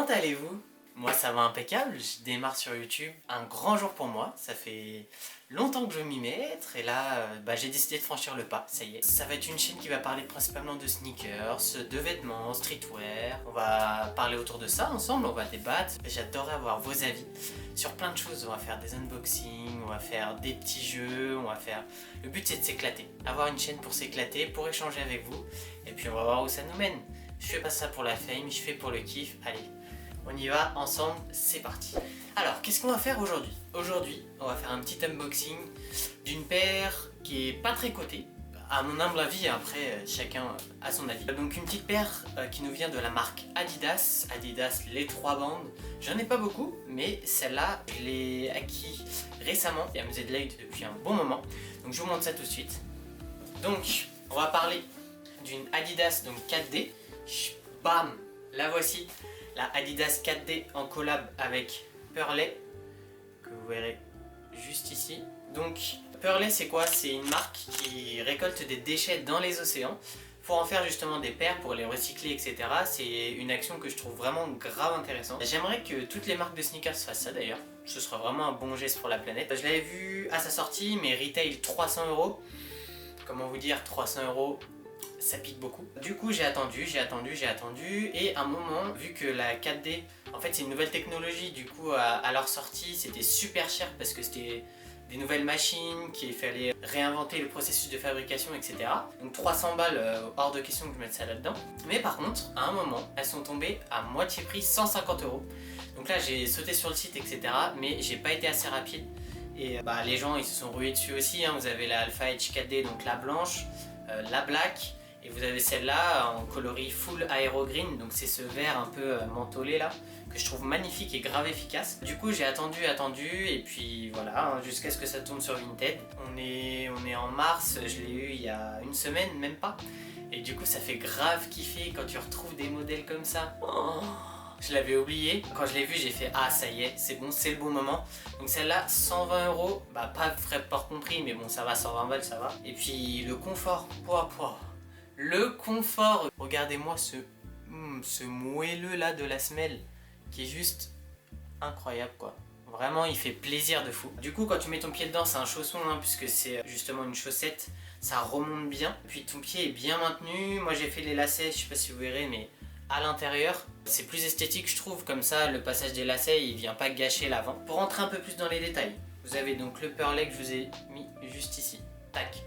comment allez-vous? Moi ça va impeccable, je démarre sur YouTube, un grand jour pour moi, ça fait longtemps que je veux m'y mettre et là j'ai décidé de franchir le pas, ça y est. Ça va être une chaîne qui va parler principalement de sneakers, de vêtements, streetwear, on va parler autour de ça ensemble, on va débattre. J'adorerais avoir vos avis sur plein de choses, on va faire des unboxings, on va faire des petits jeux, on va faire... Le but c'est de s'éclater, avoir une chaîne pour s'éclater, pour échanger avec vous et puis on va voir où ça nous mène. Je fais pas ça pour la fame, je fais pour le kiff, allez. On y va ensemble, c'est parti. Alors, qu'est-ce qu'on va faire aujourd'hui? Aujourd'hui, on va faire un petit unboxing d'une paire qui est pas très cotée. À mon humble avis, après, chacun a son avis. Donc une petite paire qui nous vient de la marque Adidas. Adidas, les 3 bandes. J'en ai pas beaucoup, mais celle-là, je l'ai acquis récemment et elle me faisait de l'œil depuis un bon moment. Donc je vous montre ça tout de suite. Donc, on va parler d'une Adidas donc 4D. Bam, la voici. La Adidas 4D en collab avec Purley, que vous verrez juste ici. Donc Purley c'est quoi? C'est une marque qui récolte des déchets dans les océans pour en faire justement des paires, pour les recycler, etc. C'est une action que je trouve vraiment grave intéressante. J'aimerais que toutes les marques de sneakers fassent ça d'ailleurs. Ce sera vraiment un bon geste pour la planète. Je l'avais vu à sa sortie, mais retail 300 €. Comment vous dire, 300 €, ça pique beaucoup. Du coup j'ai attendu et à un moment, vu que la 4D, en fait c'est une nouvelle technologie, du coup à leur sortie c'était super cher parce que c'était des nouvelles machines, qu'il fallait réinventer le processus de fabrication, etc. Donc 300 balles, hors de question que je mette ça là-dedans. Mais par contre, à un moment, elles sont tombées à moitié prix, 150 €. Donc là j'ai sauté sur le site, etc. Mais j'ai pas été assez rapide. Et les gens ils se sont rués dessus aussi, hein. Vous avez la Alpha Edge 4D, donc la blanche, la black. Et vous avez celle-là en coloris full aero green, donc c'est ce vert un peu mentholé là, que je trouve magnifique et grave efficace. Du coup j'ai attendu, et puis voilà, hein, jusqu'à ce que ça tombe sur Vinted. On est en mars, je l'ai eu il y a une semaine, même pas. Et du coup ça fait grave kiffer quand tu retrouves des modèles comme ça. Oh, je l'avais oublié. Quand je l'ai vu j'ai fait ah ça y est, c'est bon, c'est le bon moment. Donc celle-là 120 €, pas de frais de port compris, mais bon ça va, 120 balles ça va. Et puis le confort, le confort, regardez-moi ce moelleux là de la semelle qui est juste incroyable quoi. Vraiment il fait plaisir de fou. Du coup quand tu mets ton pied dedans c'est un chausson hein, puisque c'est justement une chaussette, ça remonte bien. Puis ton pied est bien maintenu. Moi j'ai fait les lacets, je sais pas si vous verrez mais à l'intérieur c'est plus esthétique je trouve, comme ça le passage des lacets il vient pas gâcher l'avant. Pour rentrer un peu plus dans les détails, vous avez donc le Purley que je vous ai mis juste ici, tac.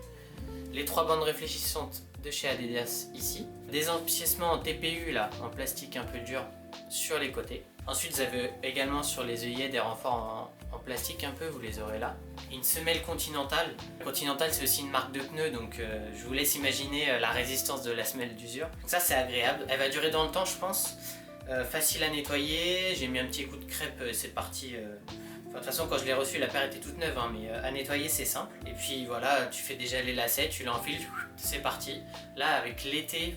Les 3 bandes réfléchissantes de chez Adidas ici. Des empiècements en TPU là, en plastique un peu dur sur les côtés. Ensuite vous avez également sur les œillets des renforts en plastique un peu, vous les aurez là. Une semelle Continental. Continental c'est aussi une marque de pneus, donc je vous laisse imaginer la résistance de la semelle d'usure. Ça c'est agréable, elle va durer dans le temps je pense. Facile à nettoyer, j'ai mis un petit coup de crêpe, c'est parti. De toute façon quand je l'ai reçu la paire était toute neuve hein, mais à nettoyer c'est simple. Et puis voilà, tu fais déjà les lacets, tu l'enfiles, c'est parti. Là avec l'été,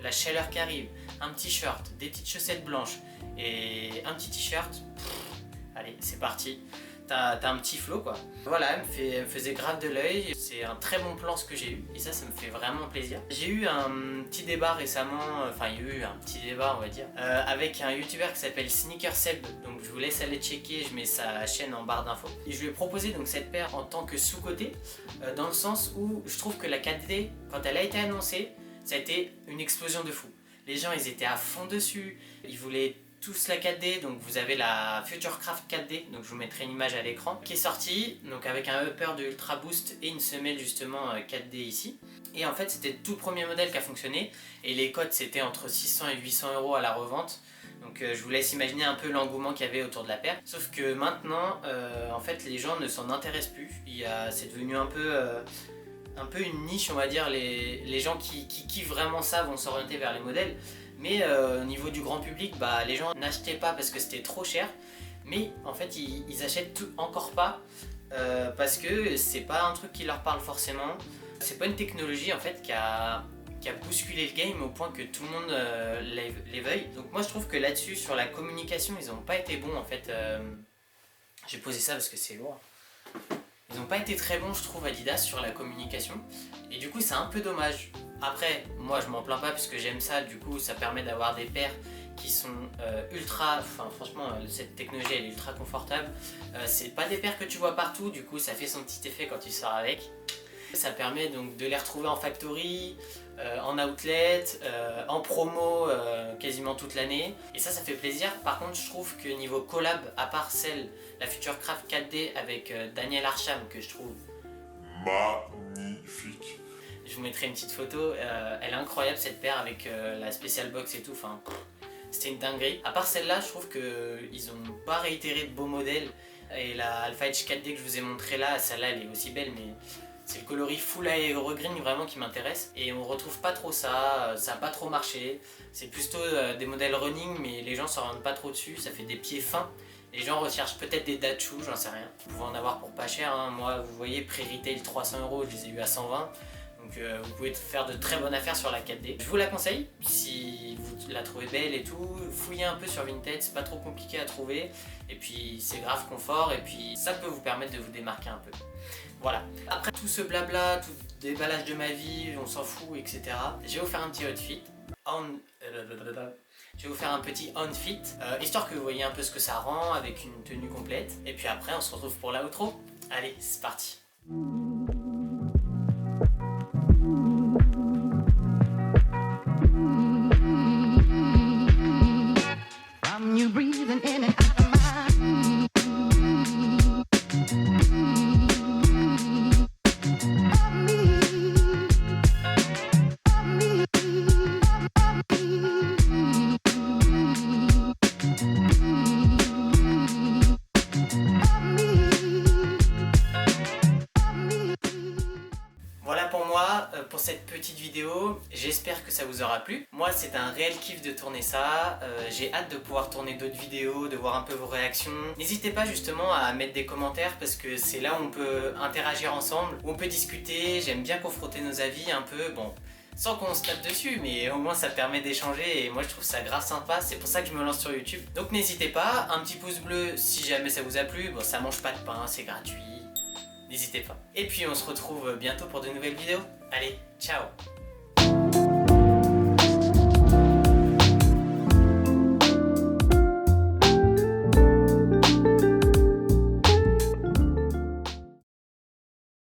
la chaleur qui arrive, un petit short, des petites chaussettes blanches et un petit t-shirt, allez c'est parti. T'as un petit flow quoi. Voilà, elle me faisait grave de l'œil. C'est un très bon plan ce que j'ai eu et ça me fait vraiment plaisir. J'ai eu un petit débat récemment, enfin il y a eu un petit débat on va dire, avec un youtubeur qui s'appelle Sneaker Seb. Donc je vous laisse aller checker, je mets sa chaîne en barre d'infos. Et je lui ai proposé donc cette paire en tant que sous-côté, dans le sens où je trouve que la 4D, quand elle a été annoncée, ça a été une explosion de fou. Les gens ils étaient à fond dessus, ils voulaient tous la 4D, donc vous avez la Futurecraft 4D, donc je vous mettrai une image à l'écran, qui est sortie, donc avec un upper de Ultra Boost et une semelle justement 4D ici. Et en fait c'était le tout premier modèle qui a fonctionné, et les cotes c'était entre 600 et 800 € à la revente. Donc je vous laisse imaginer un peu l'engouement qu'il y avait autour de la paire. Sauf que maintenant, en fait les gens ne s'en intéressent plus, c'est devenu un peu une niche on va dire, les gens qui kiffent vraiment ça vont s'orienter vers les modèles. Mais au niveau du grand public, les gens n'achetaient pas parce que c'était trop cher. Mais en fait ils achètent encore pas parce que c'est pas un truc qui leur parle forcément. C'est pas une technologie en fait qui a bousculé le game au point que tout le monde les veuille. Donc moi je trouve que là-dessus, sur la communication, ils ont pas été bons en fait. J'ai posé ça parce que c'est lourd. Ils n'ont pas été très bons je trouve Adidas sur la communication. Et du coup c'est un peu dommage. Après, moi je m'en plains pas puisque j'aime ça, du coup ça permet d'avoir des paires qui sont franchement cette technologie elle est ultra confortable. C'est pas des paires que tu vois partout, du coup ça fait son petit effet quand tu sors avec. Ça permet donc de les retrouver en factory, en outlet, en promo quasiment toute l'année. Et ça fait plaisir. Par contre je trouve que niveau collab, à part la Futurecraft 4D avec Daniel Arsham que je trouve magnifique. Je vous mettrai une petite photo, elle est incroyable cette paire avec la Special Box et tout, enfin c'était une dinguerie. À part celle-là, je trouve qu'ils n'ont pas réitéré de beaux modèles. Et la Alpha Edge 4D que je vous ai montré là, celle-là elle est aussi belle, mais c'est le coloris full aero-green vraiment qui m'intéresse. Et on retrouve pas trop ça n'a pas trop marché. C'est plutôt des modèles running, mais les gens s'en rendent pas trop dessus, ça fait des pieds fins. Les gens recherchent peut-être des Dachu, j'en sais rien. Vous pouvez en avoir pour pas cher, hein. Moi vous voyez, prix retail 300 €, je les ai eu à 120. Donc vous pouvez faire de très bonnes affaires sur la 4D. Je vous la conseille, si vous la trouvez belle et tout, fouillez un peu sur Vinted, c'est pas trop compliqué à trouver. Et puis c'est grave confort, et puis ça peut vous permettre de vous démarquer un peu. Voilà. Après tout ce blabla, tout déballage de ma vie, on s'en fout, etc. Je vais vous faire un petit outfit. Je vais vous faire un petit on-fit, histoire que vous voyez un peu ce que ça rend avec une tenue complète. Et puis après on se retrouve pour la outro. Allez, c'est parti. Voilà pour moi, pour cette petite vidéo, j'espère que ça vous aura plu. Moi c'est un réel kiff de tourner ça, j'ai hâte de pouvoir tourner d'autres vidéos, de voir un peu vos réactions. N'hésitez pas justement à mettre des commentaires parce que c'est là où on peut interagir ensemble, où on peut discuter, j'aime bien confronter nos avis un peu, bon, sans qu'on se tape dessus, mais au moins ça permet d'échanger et moi je trouve ça grave sympa, c'est pour ça que je me lance sur YouTube. Donc n'hésitez pas, un petit pouce bleu si jamais ça vous a plu, bon ça mange pas de pain, c'est gratuit. N'hésitez pas. Et puis on se retrouve bientôt pour de nouvelles vidéos. Allez, ciao!